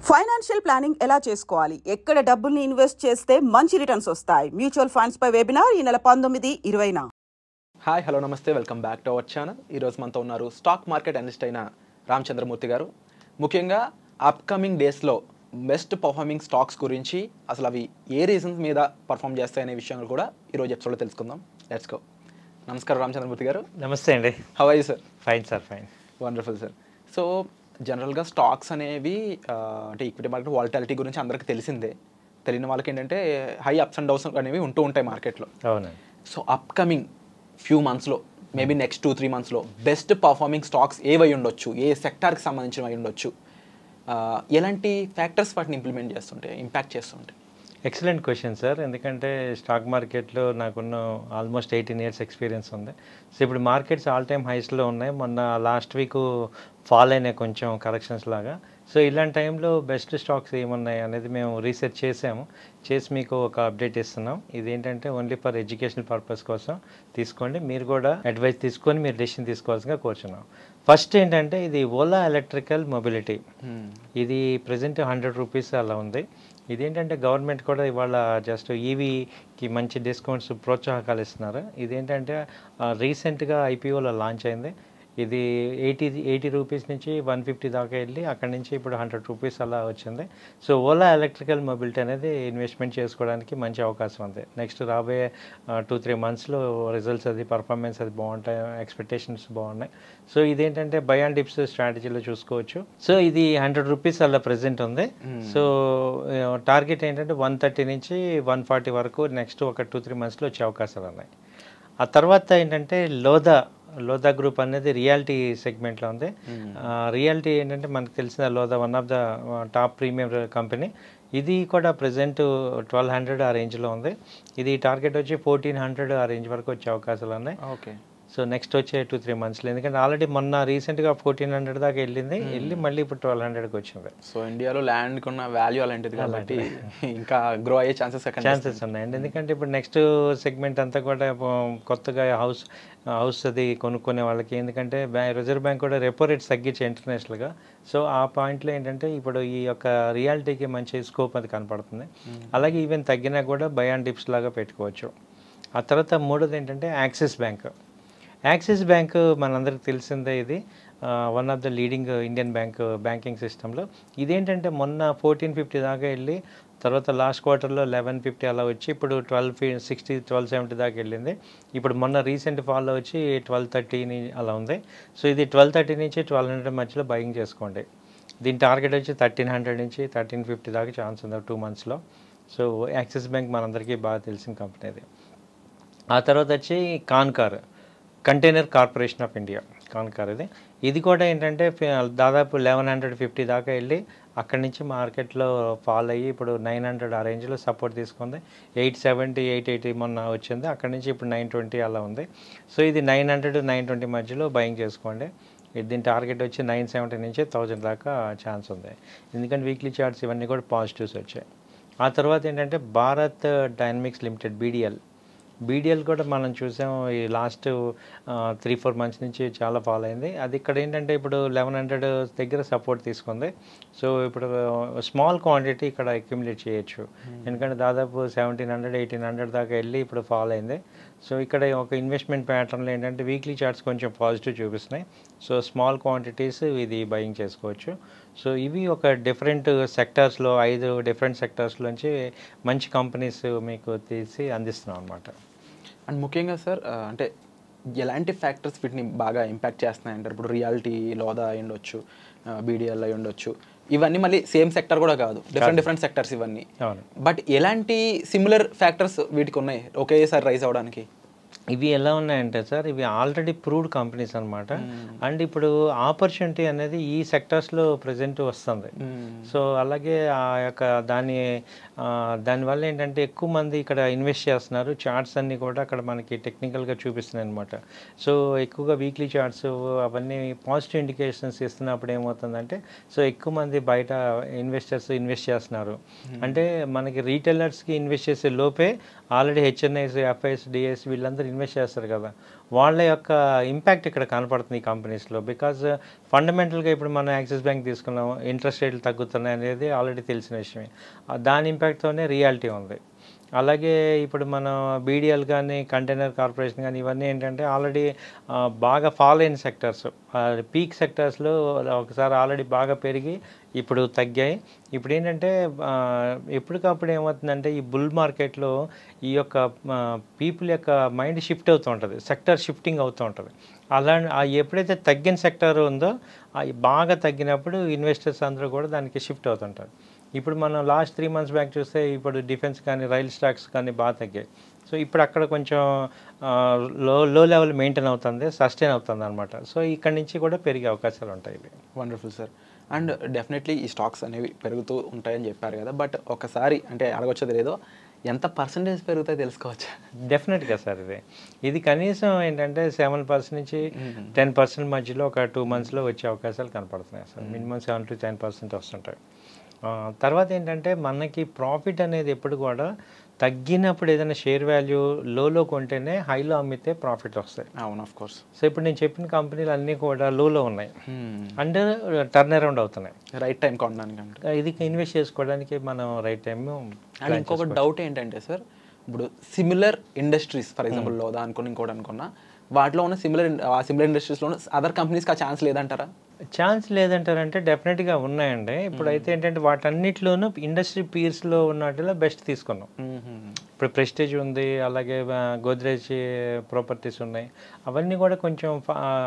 Financial planning ఎలా చేసుకోవాలి, ఎక్కడ డబ్బుల్ని ఇన్వెస్ట్ చేస్తే మంచి రిటర్న్స్ వస్తాయి, మ్యూచువల్ ఫండ్స్ పై వెబినార్ ఈ నెల 19-20న. హాయ్ హలో నమస్తే, welcome back to our channel. ఈరోజు మనతో ఉన్నారు స్టాక్ మార్కెట్ అనలిస్ట్ అయిన రామచంద్రమూర్తి గారు. ముఖ్యంగా అప్కమింగ్ డేస్లో బెస్ట్ పర్ఫార్మింగ్ స్టాక్స్ గురించి, అసలు అవి ఏ రీజన్స్ మీద పర్ఫామ్ చేస్తాయనే విషయాలు కూడా ఈరోజు ఎపిసోడ్లో తెలుసుకుందాం. Let's go. నమస్కారం రామచంద్రమూర్తి గారు. నమస్తే అండి. How are you sir? Fine sir, fine. Wonderful sir. So జనరల్గా స్టాక్స్ అనేవి అంటే ఈక్విటీ మార్కెట్ వాలటాలిటీ గురించి అందరికీ తెలిసిందే. తెలియని వాళ్ళకి ఏంటంటే హై అప్స్ అండ్ డౌన్స్ అనేవి ఉంటూ ఉంటాయి మార్కెట్లో. అవునండి. సో అప్కమింగ్ ఫ్యూ మంత్స్లో, మేబీ నెక్స్ట్ 2-3 మంత్స్లో బెస్ట్ పర్ఫార్మింగ్ స్టాక్స్ ఏవై ఉండొచ్చు, ఏ సెక్టార్కి సంబంధించినవి ఉండొచ్చు, ఎలాంటి ఫ్యాక్టర్స్ వాటిని ఇంప్లిమెంట్ చేస్తుంటాయి, ఇంపాక్ట్ చేస్తుంటాయి? Excellent question sir. ఎందుకంటే స్టాక్ మార్కెట్లో నాకున్న ఆల్మోస్ట్ 18 years ఎక్స్పీరియన్స్ ఉంది. సో ఇప్పుడు మార్కెట్స్ ఆల్ టైమ్ హైస్లో ఉన్నాయి. మొన్న లాస్ట్ వీక్ ఫాల్ అయినాయి కొంచెం కరెక్షన్స్ లాగా. సో ఇలాంటి టైంలో బెస్ట్ స్టాక్స్ ఏమున్నాయి అనేది మేము రీసెర్చ్ చేసి మీకు ఒక అప్డేట్ ఇస్తున్నాం. ఇదేంటంటే ఓన్లీ ఫర్ ఎడ్యుకేషనల్ పర్పస్ కోసం తీసుకోండి. మీరు కూడా అడ్వైస్ తీసుకొని మీరు డెసిషన్ తీసుకోవాల్సిందిగా కోరుచున్నాం. ఫస్ట్ ఏంటంటే ఇది ఓలా ఎలక్ట్రికల్ మొబిలిటీ. ఇది ప్రజెంట్ 100 రూపీస్ అలా ఉంది. ఇదేంటంటే గవర్నమెంట్ కూడా ఇవాళ జస్ట్ ఈవీకి మంచి డిస్కౌంట్స్ ప్రోత్సాహకాలు ఇస్తున్నారు. ఇదేంటంటే రీసెంట్గా ఐపీఓలో లాంచ్ అయింది. ఇది 80 రూపీస్ నుంచి 150 దాకా వెళ్ళి అక్కడి నుంచి ఇప్పుడు 100 రూపీస్ అలా వచ్చింది. సో ఓలా ఎలక్ట్రికల్ మొబిలిటీ అనేది ఇన్వెస్ట్మెంట్ చేసుకోవడానికి మంచి అవకాశం ఉంది. నెక్స్ట్ రాబోయే 2-3 మంత్స్లో రిజల్ట్స్ అది పర్ఫార్మెన్స్ అది బాగుంటాయి, ఎక్స్పెక్టేషన్స్ బాగున్నాయి. సో ఇదేంటంటే బై అండ్ డిప్స్ స్ట్రాటజీలో చూసుకోవచ్చు. సో ఇది 100 రూపీస్ అలా ప్రెజెంట్ ఉంది. సో టార్గెట్ ఏంటంటే 130 నుంచి 140 వరకు నెక్స్ట్ ఒక 2-3 మంత్స్లో వచ్చే అవకాశాలు ఉన్నాయి. ఆ తర్వాత ఏంటంటే లోదా గ్రూప్ అనేది రియాలిటీ సెగ్మెంట్లో ఉంది. రియాలిటీ ఏంటంటే మనకు తెలిసిన Lodha one of the top premium company. ఇది కూడా ప్రజెంట్ 1200 ఆ రేంజ్లో ఉంది. ఇది టార్గెట్ వచ్చి 1400 ఆ రేంజ్ వరకు వచ్చే అవకాశాలు ఉన్నాయి. ఓకే. సో నెక్స్ట్ వచ్చే 2-3 మంత్స్లో, ఎందుకంటే ఆల్రెడీ మొన్న రీసెంట్గా 1400 దాకా వెళ్ళి మళ్ళీ ఇప్పుడు 1200కి వచ్చింది. సో ఇండియాలో ల్యాండ్కి ఉన్న వాల్యూ అలాంటిది కాబట్టి ఇంకా గ్రో అయ్యే ఛాన్సెస్ ఉన్నాయండి. ఎందుకంటే ఇప్పుడు నెక్స్ట్ సెగ్మెంట్ అంతా కూడా కొత్తగా హౌస్ అది కొనుక్కునే వాళ్ళకి, ఎందుకంటే రిజర్వ్ బ్యాంక్ కూడా రెపో రేట్స్ తగ్గించి ఇంటర్నేషనల్గా. సో ఆ పాయింట్లో ఏంటంటే ఇప్పుడు ఈ యొక్క రియాలిటీకి మంచి స్కోప్ అది కనపడుతుంది. అలాగే ఈవెన్ తగ్గినా కూడా బై అండ్ డిప్స్ లాగా పెట్టుకోవచ్చు. ఆ తర్వాత మూడోది ఏంటంటే యాక్సిస్ బ్యాంక్ మనందరికి తెలిసిందే. ఇది one of the leading Indian banking సిస్టంలో. ఇదేంటంటే మొన్న 1450 దాకా వెళ్ళి తర్వాత లాస్ట్ క్వార్టర్లో 1150 అలా వచ్చి ఇప్పుడు 1260, 1270 దాకా వెళ్ళింది. ఇప్పుడు మొన్న రీసెంట్ ఫాల్లో వచ్చి 1230 అలా ఉంది. సో ఇది 1230 నుంచి 1200 మధ్యలో బయింగ్ చేసుకోండి. దీని టార్గెట్ వచ్చి 1300 నుంచి 1350 దాకా ఛాన్స్ ఉంది 2 మంత్స్లో. సో యాక్సిస్ బ్యాంక్ మనందరికీ బాగా తెలిసిన కంపెనీ అది. ఆ తర్వాత వచ్చి కంటైనర్ కార్పొరేషన్ ఆఫ్ ఇండియా, కాన్కార్. ఇది కూడా ఏంటంటే దాదాపు 1150 దాకా వెళ్ళి అక్కడి నుంచి మార్కెట్లో ఫాల్ అయ్యి ఇప్పుడు 900 ఆ రేంజ్లో సపోర్ట్ తీసుకుంది. 870, 880 మొన్న వచ్చింది. అక్కడి నుంచి ఇప్పుడు 920 అలా ఉంది. సో ఇది 900, 920 మధ్యలో బయింగ్ చేసుకోండి. దీని టార్గెట్ వచ్చి 970 నుంచి 1000 దాకా ఛాన్స్ ఉంది. ఎందుకంటే వీక్లీ చార్ట్స్ ఇవన్నీ కూడా పాజిటివ్స్ వచ్చాయి. ఆ తర్వాత ఏంటంటే భారత్ డైనమిక్స్ లిమిటెడ్, బీడీఎల్ కూడా మనం చూసాం ఈ లాస్ట్ 3-4 మంత్స్ నుంచి చాలా ఫాల్ అయింది. అది ఇక్కడ ఏంటంటే ఇప్పుడు 1100 దగ్గర సపోర్ట్ తీసుకుంది. సో ఇప్పుడు స్మాల్ క్వాంటిటీ ఇక్కడ అక్యుములేట్ చేయొచ్చు, ఎందుకంటే దాదాపు 1700, 1800 దాకా వెళ్ళి ఇప్పుడు ఫాల్ అయింది. సో ఇక్కడ ఒక ఇన్వెస్ట్మెంట్ ప్యాటర్న్లో ఏంటంటే వీక్లీ చార్ట్స్ కొంచెం పాజిటివ్ చూపిస్తున్నాయి. సో స్మాల్ క్వాంటిటీస్ ఇది బయింగ్ చేసుకోవచ్చు. సో ఇవి ఒక డిఫరెంట్ సెక్టార్స్లో 5 డిఫరెంట్ సెక్టార్స్లోంచి మంచి కంపెనీస్ మీకు తీసి అందిస్తున్నాం అనమాట. అండ్ ముఖ్యంగా సార్ అంటే ఎలాంటి ఫ్యాక్టర్స్ వీటిని బాగా ఇంపాక్ట్ చేస్తున్నాయి అంటారు? ఇప్పుడు రియాలిటీ, లోదా అయి ఉండొచ్చు, బీడీఎల్ అయి ఉండొచ్చు. ఇవన్నీ మళ్ళీ సేమ్ సెక్టర్ కూడా కాదు, డిఫరెంట్ సెక్టర్స్ ఇవన్నీ. బట్ ఎలాంటి సిమిలర్ ఫ్యాక్టర్స్ వీటికి ఉన్నాయి ఒకేసారి రైజ్ అవడానికి? ఇవి ఎలా ఉన్నాయంటే సార్, ఇవి ఆల్రెడీ ప్రూవ్డ్ కంపెనీస్ అనమాట. అండ్ ఇప్పుడు ఆపర్చునిటీ అనేది ఈ సెక్టర్స్లో ప్రజెంట్ వస్తుంది. సో అలాగే ఆ యొక్క దానివల్ల ఏంటంటే ఎక్కువ మంది ఇక్కడ ఇన్వెస్ట్ చేస్తున్నారు. చార్ట్స్ అన్నీ కూడా అక్కడ మనకి టెక్నికల్గా చూపిస్తున్నాయి అనమాట. సో ఎక్కువగా వీక్లీ చార్ట్స్ అవన్నీ పాజిటివ్ ఇండికేషన్స్ ఇస్తున్నప్పుడు ఏమవుతుందంటే, సో ఎక్కువ మంది బయట ఇన్వెస్టర్స్ ఇన్వెస్ట్ చేస్తున్నారు. అంటే మనకి రీటైలర్స్కి ఇన్వెస్ట్ చేసే లోపే ఆల్రెడీ హెచ్ఎన్ఐస్, ఎఫ్ఐఎస్, డిఎస్ వీళ్ళందరూ ఇన్వెస్ట్ చేస్తారు కదా, వాళ్ళ యొక్క ఇంపాక్ట్ ఇక్కడ కనపడుతుంది ఈ కంపెనీస్లో. బికాజ్ ఫండమెంటల్గా ఇప్పుడు మనం యాక్సిస్ బ్యాంక్ తీసుకున్నాం, ఇంట్రెస్ట్ రేట్లు తగ్గుతున్నాయి అనేది ఆల్రెడీ తెలిసిన విషయమే. దాని ఇంపాక్ట్తోనే రియాలిటీ ఉంది. అలాగే ఇప్పుడు మనం బీడీఎల్ కానీ కంటైనర్ కార్పొరేషన్ కానీ ఇవన్నీ ఏంటంటే ఆల్రెడీ బాగా ఫాలో అయిన సెక్టర్స్, పీక్ సెక్టర్స్లో ఒకసారి ఆల్రెడీ బాగా పెరిగి ఇప్పుడు తగ్గాయి. ఇప్పుడు ఏంటంటే ఎప్పటికప్పుడు ఏమవుతుందంటే ఈ బుల్ మార్కెట్లో ఈ యొక్క పీపుల్ యొక్క మైండ్ షిఫ్ట్ అవుతూ ఉంటుంది, సెక్టర్ షిఫ్టింగ్ అవుతూ ఉంటుంది. అలా ఎప్పుడైతే తగ్గిన సెక్టర్ ఉందో బాగా తగ్గినప్పుడు ఇన్వెస్టర్స్ అందరూ కూడా దానికి షిఫ్ట్ అవుతుంటారు. ఇప్పుడు మనం లాస్ట్ 3 months బ్యాక్ చూస్తే ఇప్పుడు డిఫెన్స్ కానీ రైల్ స్టాక్స్ కానీ బాగా తగ్గాయి. సో ఇప్పుడు అక్కడ కొంచెం లో లెవెల్ మెయింటైన్ అవుతుంది, సస్టైన్ అవుతుంది అనమాట. సో ఇక్కడ నుంచి కూడా పెరిగే అవకాశాలు ఉంటాయి. Wonderful sir. అండ్ డెఫినెట్లీ ఈ స్టాక్స్ అనేవి పెరుగుతూ ఉంటాయని చెప్పారు కదా, బట్ ఒకసారి అంటే అడగొచ్చది లేదో ఎంత పర్సంటేజ్ పెరుగుతాయి తెలుసుకోవచ్చు? డెఫినెట్గా సార్, ఇది కనీసం ఏంటంటే 7% నుంచి 10% మధ్యలో ఒక 2 monthsలో వచ్చే అవకాశాలు కనపడుతున్నాయి సార్. మినిమం 7 to 10% వస్తుంటాయి. తర్వాత ఏంటంటే మనకి ప్రాఫిట్ అనేది ఎప్పుడు కూడా తగ్గినప్పుడు ఏదైనా షేర్ వాల్యూ లోలో కొంటేనే హైలో అమ్మితే ప్రాఫిట్ వస్తాయి. అవును, ఆఫ్ కోర్స్. సో ఇప్పుడు నేను చెప్పిన కంపెనీలు అన్నీ కూడా లోలో ఉన్నాయి, అండ్ టర్న్ అరౌండ్ అవుతున్నాయి. రైట్ టైం కొనడానికి ఇది ఇన్వెస్ట్ చేసుకోవడానికి మనం రైట్ టైం. అండ్ ఇంకొక డౌట్ ఏంటంటే సార్, ఇప్పుడు similar industries for example Lodha అనుకుని ఇంకోటి అనుకున్నా, వాటిలో ఉన్న సిమిలర్ ఇండస్ట్రీస్లో అదర్ కంపెనీస్కి ఆ ఛాన్స్ లేదంటారా? ఛాన్స్ లేదంటారంటే డెఫినెట్గా ఉన్నాయండి. ఇప్పుడు అయితే ఏంటంటే వాటన్నిటిలోనూ ఇండస్ట్రీ పీర్స్లో ఉన్నట్టులో బెస్ట్ తీసుకున్నాం. ఇప్పుడు ప్రెస్టేజ్ ఉంది, అలాగే గోద్రేజ్ ప్రాపర్టీస్ ఉన్నాయి, అవన్నీ కూడా కొంచెం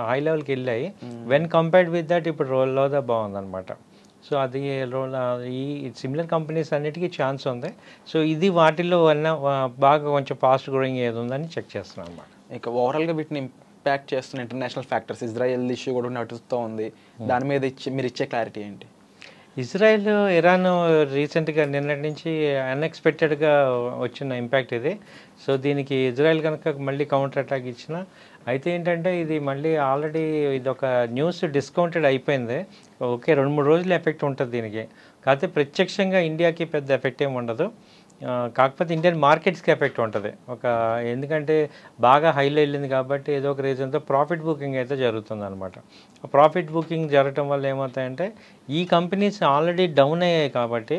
హై లెవెల్కి వెళ్ళాయి. వెన్ కంపేర్డ్ విత్ దట్ ఇప్పుడు లోదా బాగుందన్నమాట. సో అది ఈ సిమిలర్ కంపెనీస్ అన్నిటికీ ఛాన్స్ ఉంది. సో ఇది వాటిల్లో బాగా కొంచెం ఫాస్ట్ గ్రోయింగ్ ఏది ఉందని చెక్ చేస్తున్నాం అన్నమాట. ఇక ఓవరాల్గా వీటిని ఇంపాక్ట్ చేస్తున్న ఇంటర్నేషనల్ ఫ్యాక్టర్స్, ఇజ్రాయెల్ ఇష్యూ కూడా నడుస్తూ ఉంది, దాని మీద మీరు ఇచ్చే క్లారిటీ ఏంటి? ఇజ్రాయెల్ ఇరాన్ రీసెంట్గా నిన్నటి నుంచి అన్ఎక్స్పెక్టెడ్గా వచ్చిన ఇంపాక్ట్ ఇది. సో దీనికి ఇజ్రాయెల్ కనుక మళ్ళీ కౌంటర్ అటాక్ ఇచ్చిన అయితే ఏంటంటే ఇది మళ్ళీ ఆల్రెడీ ఇది ఒక న్యూస్ డిస్కౌంటెడ్ అయిపోయింది. ఓకే, 2-3 రోజులు ఎఫెక్ట్ ఉంటుంది దీనికి. కాకపోతే ప్రత్యక్షంగా ఇండియాకి పెద్ద ఎఫెక్ట్ ఏమి ఉండదు. కాకపోతే ఇండియన్ మార్కెట్స్కి ఎఫెక్ట్ ఉంటుంది ఎందుకంటే బాగా హైలో వెళ్ళింది కాబట్టి ఏదో ఒక రీజన్తో ప్రాఫిట్ బుకింగ్ అయితే జరుగుతుంది అనమాట. ప్రాఫిట్ బుకింగ్ జరగటం వల్ల ఏమవుతాయంటే ఈ కంపెనీస్ ఆల్రెడీ డౌన్ అయ్యాయి కాబట్టి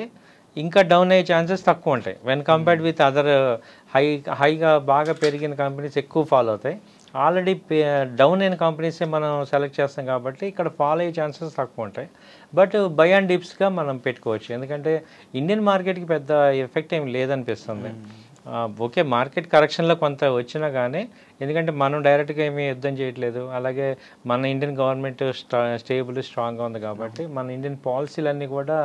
ఇంకా డౌన్ అయ్యే ఛాన్సెస్ తక్కువ ఉంటాయి. వెన్ కంపేర్డ్ విత్ అదర్ హైగా బాగా పెరిగిన కంపెనీస్ ఎక్కువ ఫాలో అవుతాయి. ఆల్రెడీ డౌన్ అయిన కంపెనీసే మనం సెలెక్ట్ చేస్తాం కాబట్టి ఇక్కడ ఫాలో అయ్యే ఛాన్సెస్ తక్కువ ఉంటాయి. బట్ బై అండ్ డిప్స్గా మనం పెట్టుకోవచ్చు, ఎందుకంటే ఇండియన్ మార్కెట్కి పెద్ద ఎఫెక్ట్ ఏమి లేదనిపిస్తుంది. ఓకే, మార్కెట్ కరెక్షన్లో కొంత వచ్చినా కానీ ఎందుకంటే మనం డైరెక్ట్గా ఏమీ యుద్ధం చేయట్లేదు, అలాగే మన ఇండియన్ గవర్నమెంట్ స్టేబుల్ స్ట్రాంగ్గా ఉంది కాబట్టి మన ఇండియన్ పాలసీలన్నీ కూడా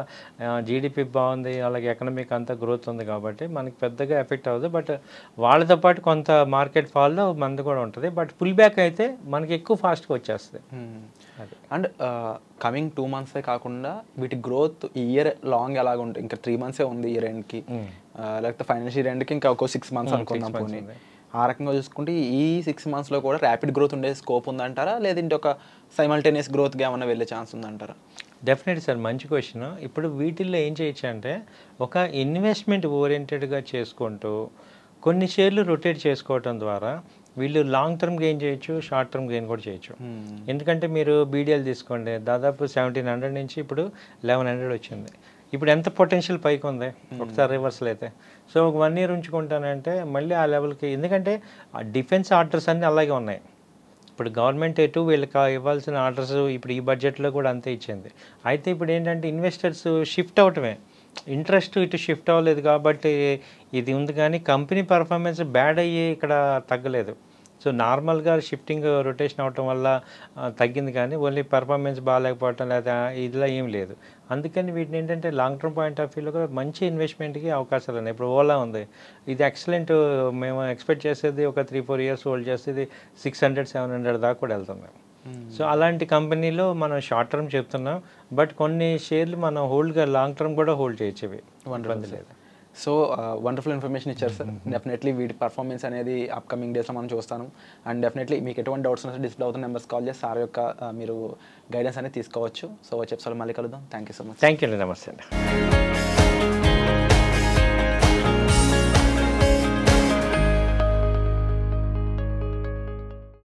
జీడిపి బాగుంది, అలాగే ఎకనామిక్ అంతా గ్రోత్ ఉంది కాబట్టి మనకి పెద్దగా ఎఫెక్ట్ అవ్వదు. బట్ వాళ్ళతో పాటు కొంత మార్కెట్ ఫాల్లో మనది కూడా ఉంటుంది. బట్ పుల్ బ్యాక్ అయితే మనకి ఎక్కువ ఫాస్ట్గా వచ్చేస్తుంది. అండ్ కమింగ్ 2 months కాకుండా వీటి గ్రోత్ ఈ ఇయర్ లాంగ్ ఎలాగ ఉంటుంది? ఇంకా 3 months ఉంది ఇయర్ ఎండ్కి, లేకపోతే ఫైనాన్షియల్ ఇయర్ ఎండ్కి ఇంకా ఒక 6 months అనుకుందాం పోనీ. ఆ రకంగా చూసుకుంటే ఈ 6 monthsలో కూడా ర్యాపిడ్ గ్రోత్ ఉండే స్కోప్ ఉందంటారా, లేదంటే ఒక సైమల్టేనియస్ గ్రోత్గా ఏమైనా వెళ్ళే ఛాన్స్ ఉందంటారా? డెఫినెట్ సార్, మంచి క్వశ్చన్. ఇప్పుడు వీటిల్లో ఏం చేయొచ్చు అంటే ఒక ఇన్వెస్ట్మెంట్ ఓరియంటెడ్గా చేసుకుంటూ కొన్ని షేర్లు రొటేట్ చేసుకోవటం ద్వారా వీళ్ళు లాంగ్ టర్మ్ గెయిన్ చేయొచ్చు, షార్ట్ టర్మ్ గెయిన్ కూడా చేయొచ్చు. ఎందుకంటే మీరు బీడీఎల్ తీసుకోండి, దాదాపు 1700 నుంచి ఇప్పుడు 1100 వచ్చింది. ఇప్పుడు ఎంత పొటెన్షియల్ పైకి ఉంది ఒకసారి రివర్సల్ అయితే. సో ఒక 1 year ఉంచుకుంటానంటే మళ్ళీ ఆ లెవెల్కి, ఎందుకంటే ఆ డిఫెన్స్ ఆర్డర్స్ అన్నీ అలాగే ఉన్నాయి. ఇప్పుడు గవర్నమెంట్ ఎటు వీళ్ళకి ఇవ్వాల్సిన ఆర్డర్స్ ఇప్పుడు ఈ బడ్జెట్లో కూడా అంతే ఇచ్చింది. అయితే ఇప్పుడు ఏంటంటే ఇన్వెస్టర్స్ షిఫ్ట్ అవటమే, ఇంట్రెస్ట్ ఇటు షిఫ్ట్ అవ్వలేదు కాబట్టి ఇది ఉంది. కానీ కంపెనీ పర్ఫార్మెన్స్ బ్యాడ్ అయ్యి ఇక్కడ తగ్గలేదు. సో నార్మల్గా షిఫ్టింగ్ రొటేషన్ అవటం వల్ల తగ్గింది, కానీ ఓన్లీ పర్ఫార్మెన్స్ బాగాలేకపోవటం లేదా ఇదిలా ఏం లేదు. అందుకని వీటిని ఏంటంటే లాంగ్ టర్మ్ పాయింట్ ఆఫ్ వ్యూలో కూడా మంచి ఇన్వెస్ట్మెంట్కి అవకాశాలు ఉన్నాయి. ఇప్పుడు ఓలా ఉంది, ఇది ఎక్సలెంట్. మేము ఎక్స్పెక్ట్ చేసేది ఒక 3-4 years హోల్డ్ చేస్తే ఇది 600-700 దాకా కూడా వెళ్తుంది. సో అలాంటి కంపెనీలో మనం షార్ట్ టర్మ్ చెప్తున్నాం, బట్ కొన్ని షేర్లు మనం హోల్డ్గా లాంగ్ టర్మ్ కూడా హోల్డ్ చేయొచ్చు. ఇవి ఇబ్బంది లేదు. సో వండర్ఫుల్ ఇన్ఫర్మేషన్ ఇచ్చారు సార్. డెఫినెట్లీ వీటి పర్ఫార్మెన్స్ అనేది అప్కమింగ్ డేస్లో మనం చూస్తాను. అండ్ డెఫినెట్లీ మీకు ఎటువంటి డౌట్స్ ఉన్నా డిస్ప్లే అవుతున్న నెంబర్స్ కాల్ చేసి సార్ యొక్క మీరు గైడెన్స్ అనేది తీసుకోవచ్చు. సో వచ్చే ఎపిసోడ్లో మళ్ళీ కలుద్దాం. Thank you so much. Thank you అండి. నమస్తే అండి.